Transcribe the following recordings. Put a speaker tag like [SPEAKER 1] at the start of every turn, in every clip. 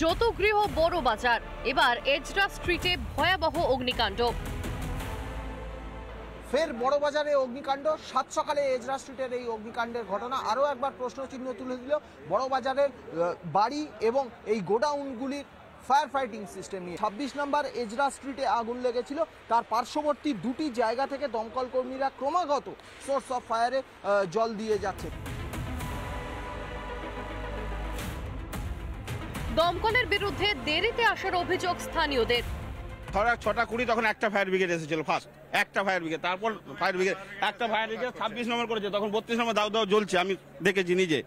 [SPEAKER 1] জ্যোতগৃহ বড় বাজার, এবার এজরা স্ট্রিটে ভয়াবহ অগ্নিকাণ্ড।
[SPEAKER 2] ফের বড় বাজারে অগ্নিকাণ্ড। সাত সকালে এজরা স্ট্রিটের এই অগ্নিকাণ্ডের ঘটনা আরও একবার প্রশ্নচিহ্ন তুলে দিল বড় বাজারের বাড়ি এবং এই গোডাউনগুলির ফায়ার ফাইটিং সিস্টেম নিয়ে। 26 নম্বর এজরা স্ট্রিটে আগুন লেগেছিল, তার পার্শ্ববর্তী দুটি জায়গা থেকে দমকল কর্মীরা ক্রমাগত সোর্স অফ ফায়ারে জল দিয়ে যাচ্ছে।
[SPEAKER 1] দমকলের বিরুদ্ধে দেরিতে আসার অভিযোগ স্থানীয়দের।
[SPEAKER 3] 6:20 তখন একটা ফায়ার ব্রিগেড এসেছিল, ফার্স্ট একটা ফায়ার ব্রিগেড, তারপর ফায়ার ব্রিগেড একটা ফায়ার ব্রিগেড 26 নম্বর করেছে, তখন 32 নম্বর দাও জ্বলছে, আমি দেখেছি নিজে।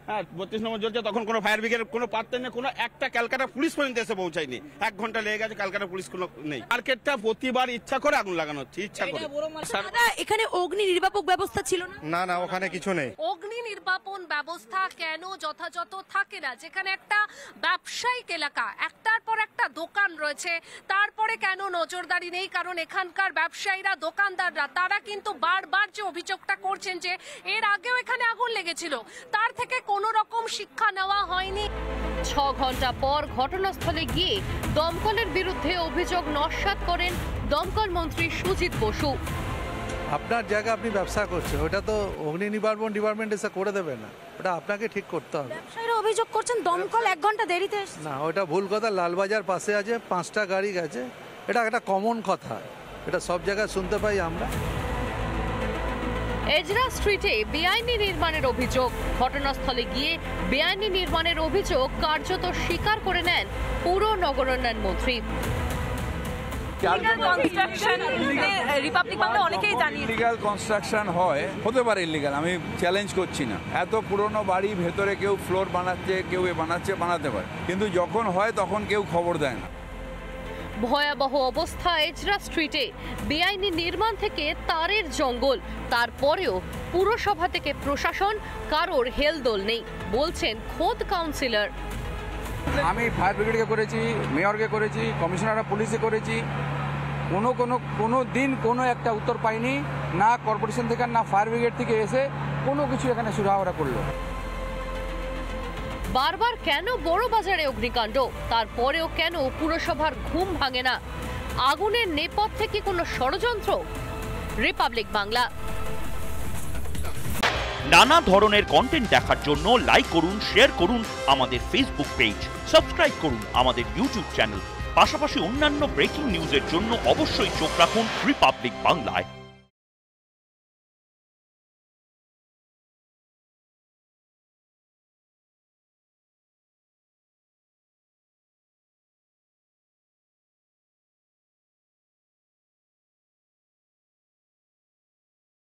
[SPEAKER 3] হ্যাঁ, 32 নম্বর জ্বলছে, তখন কোনো ফায়ার ব্রিগেড কোনো পারতেন না, কোনো একটা ক্যালকাটা পুলিশ পর্যন্ত এসে পৌঁছায়নি। 1 ঘন্টা লেগে গেছে, ক্যালকাটা পুলিশ কোনো নেই। মার্কেটটা প্রতিবার ইচ্ছা করে আগুন লাগানো হচ্ছে, ইচ্ছা করে।
[SPEAKER 4] এখানে অগ্নি নির্বাপক ব্যবস্থা ছিল না?
[SPEAKER 3] না, ওখানে কিছু নেই।
[SPEAKER 5] অগ্নি নির্বাপন ব্যবস্থা কেন যথাযথ থাকে না? যেখানে একটা ব্যবসায়িক এলাকা, একটার পর একটা দোকান রয়েছে, তারপরে কেন নজরদারি নেই? কারণ এখানকার ব্যবসায়ীরা, দোকানদাররা, তারা কিন্তু বারবার যে অভিযোগটা করছেন যে এর আগেও এখানে আগুন লেগেছিল, তার থেকে কোনো রকম শিক্ষা নেওয়া হয়নি।
[SPEAKER 1] 6 ঘন্টা পর ঘটনাস্থলে গিয়ে দমকলের বিরুদ্ধে অভিযোগ নস্যাৎ করেন দমকল মন্ত্রী সুজিত বসু।
[SPEAKER 6] আপনার জায়গা আপনি ব্যবসা করছেন, ওটা তো অগ্নি নির্বাপন ডিপার্টমেন্ট এসে করে দেবে না, ওটা আপনাকে ঠিক করতে হবে।
[SPEAKER 4] ব্যবসায়ীরা অভিযোগ করছেন দমকল 1 ঘন্টা দেরিতে এসেছে।
[SPEAKER 6] না, ওটা ভুল কথা। লালবাজার পাশে আছে, 5টা গাড়ি গেছে, এটা একটা কমন কথা, এটা সব জায়গায় শুনতে পাই আমরা।
[SPEAKER 1] এজরা স্ট্রিটে বেআইনি নির্মাণের অভিযোগ। ঘটনাস্থলে গিয়ে বেআইনি নির্মাণের অভিযোগ কার্যত স্বীকার করে নেন পুর নগরোন্নয়ন মন্ত্রী।
[SPEAKER 7] ইলিগাল কনস্ট্রাকশন হয়, হতে পারে ইলিগাল, আমি চ্যালেঞ্জ করছি না। এত পুরনো বাড়ি, ভেতরে কেউ ফ্লোর বানাচ্ছে, কেউ বানাতে পারে, কিন্তু যখন হয় তখন কেউ খবর দেয় না।
[SPEAKER 1] ভয়াবহ অবস্থা এজরা স্ট্রিটে। বেআইনি নির্মাণ থেকে তারের জঙ্গল, তারপরেও পুরসভা থেকে প্রশাসন কারোর হেলদোল নেই, বলছেন খোদ কাউন্সিলর।
[SPEAKER 7] আমি ফায়ার ব্রিগেডকে করেছি, মেয়রকে করেছি, কমিশনার পুলিশে করেছি, কোনো দিন কোনো একটা উত্তর পাইনি, না কর্পোরেশন থেকে না ফায়ার ব্রিগেড থেকে এসে কোনো কিছু এখানে সুরাহা করলো।
[SPEAKER 1] বারবার কেন বড় বাজারে অগ্নিকাণ্ড, তারপরেও কেন পুরসভার ঘুম ভাঙে না? আগুনের নেপথ্যে কি কোনো ষড়যন্ত্র? রিপাবলিক বাংলা।
[SPEAKER 8] নানা ধরনের কন্টেন্ট দেখার জন্য লাইক করুন, শেয়ার করুন আমাদের ফেসবুক পেজ, সাবস্ক্রাইব করুন আমাদের ইউটিউব চ্যানেল। পাশাপাশি অন্যান্য ব্রেকিং নিউজের জন্য অবশ্যই চোখ রাখুন রিপাবলিক বাংলায়।